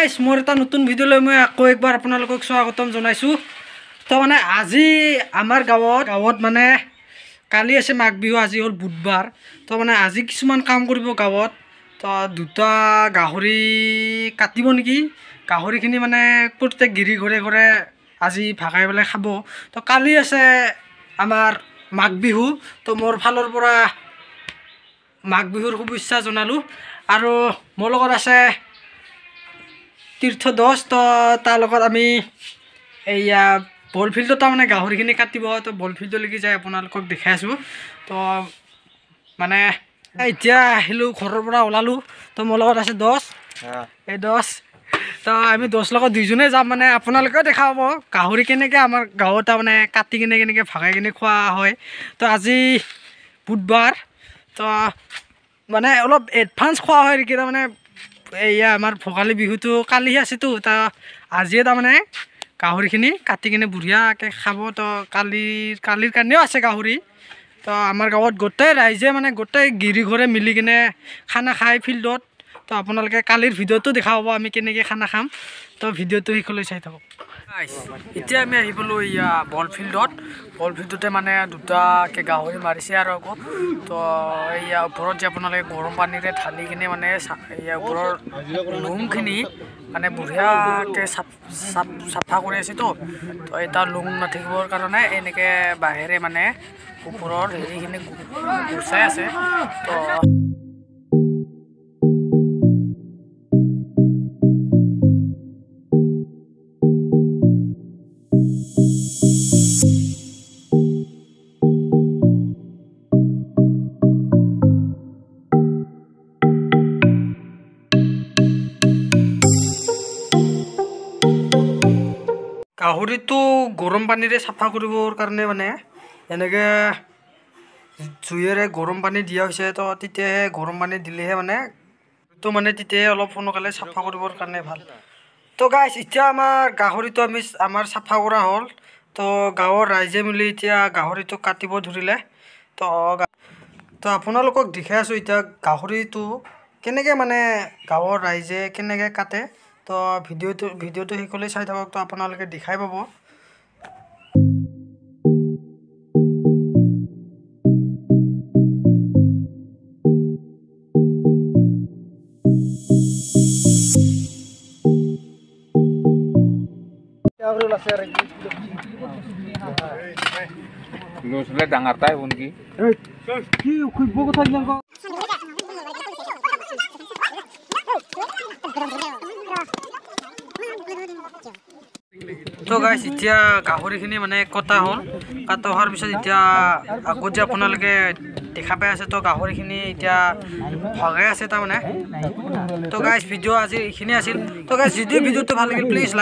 Guys মোৰ এটা নতুন ভিডিঅ' লৈ মই আকৌ একবাৰ আপোনালোকক স্বাগতম জনাইছোঁ। তো মানে আজি আমাৰ গাঁৱত মানে কালি আছে মাঘ বিহু, আজি হ'ল বুধবাৰ। তো মানে আজি কিছুমান কাম কৰিব গাঁৱত। তো দুটা গাহৰি কাটিব নেকি, গাহৰিখিনি মানে প্ৰত্যেক গিৰি ঘৰে ঘৰে আজি ভাগাই পেলাই খাব। তো কালি আছে আমাৰ মাঘ বিহু। তো মোৰ ফালৰ পৰা মাঘ বিহুৰ শুভেচ্ছা জনালোঁ। আৰু মোৰ লগত আছে তীৰ্থ দছ। তো তাৰ লগত আমি এইয়া বল ফিল্ডত তাৰমানে গাহৰিখিনি কাটিব। তো বল ফিল্ডলৈকে যাই আপোনালোকক দেখাই আছোঁ। তো মানে এতিয়া আহিলোঁ, ঘৰৰ পৰা ওলালোঁ। তো মোৰ লগত আছে দছ, এই দছ। তো আমি দছ লগত দুইজনে যাম, মানে আপোনালোকেও দেখা পাব গাহৰি কেনেকৈ আমাৰ গাঁৱত তাৰমানে কাটি কেনেকৈ ভাগাই কিনে খোৱা হয়। তো আজি বুধবাৰ, তো মানে অলপ এডভান্স খোৱা হয় নেকি, তাৰমানে এয়া আমাৰ ভোগালী বিহুটো কালিহে আছেতো। তো আজিয়ে তাৰমানে গাহৰিখিনি কাটি কিনে বঢ়িয়াকৈ খাব। তো কালিৰ কাৰণেও আছে গাহৰি। তো আমাৰ গাঁৱত গোটেই ৰাইজে মানে গোটেই গিৰি ঘৰে মিলি কিনে খানা খায় ফিল্ডত। তো আপোনালোকে কালিৰ ভিডিঅ'টো দেখা পাব আমি কেনেকৈ খানা খাম। তো ভিডিঅ'টো শেষলৈ চাই থাকক। এতিয়া আমি আহি পালোঁ এয়া বল ফিল্ডত। বল ফিল্ডতে মানে দুটাকৈ গাহৰি মাৰিছে আৰু আকৌ। তো এয়া ওপৰত যে আপোনালোকে গৰম পানীৰে ঢালি কিনে মানে এয়া ওপৰৰ লোমখিনি মানে বঢ়িয়াকৈ চাফা কৰি আছে। তো এটা লোম নাথাকিবৰ কাৰণে এনেকৈ বাহিৰে মানে ওপৰৰ হেৰিখিনি গুচাই আছে। তো গাহৰিটো গৰম পানীৰে চাফা কৰিবৰ কাৰণে মানে এনেকৈ জুইৰে গৰম পানী দিয়া হৈছে। তো তেতিয়াহে গৰম পানী দিলেহে মানে তেতিয়াহে অলপ সোনকালে চাফা কৰিবৰ কাৰণে ভাল। তো গাইছ এতিয়া আমাৰ গাহৰিটো আমাৰ চাফা কৰা হ'ল। তো গাঁৱৰ ৰাইজে মিলি এতিয়া গাহৰিটো কাটিব ধৰিলে। তো আপোনালোকক দেখাই আছোঁ এতিয়া গাহৰিটো কেনেকৈ মানে গাঁৱৰ ৰাইজে কেনেকৈ কাটে। তো ভিডিঅ'টো শেষলৈ চাই থাকক। তো আপোনালোকে দেখাই পাব। ডাঙৰ তাই শুনকি তো গাইছ এতিয়া গাহৰিখিনি মানে কটা হ'ল। কটা হোৱাৰ পিছত এতিয়া আগত যে আপোনালোকে দেখা পাই আছে, তো গাহৰিখিনি এতিয়া ভগাই আছে তাৰমানে। তো গাইছ ভিডিঅ' আজি এইখিনি আছিল। তো গাইছ যদি ভিডিঅ'টো ভাল লাগিল প্লিজ লাইক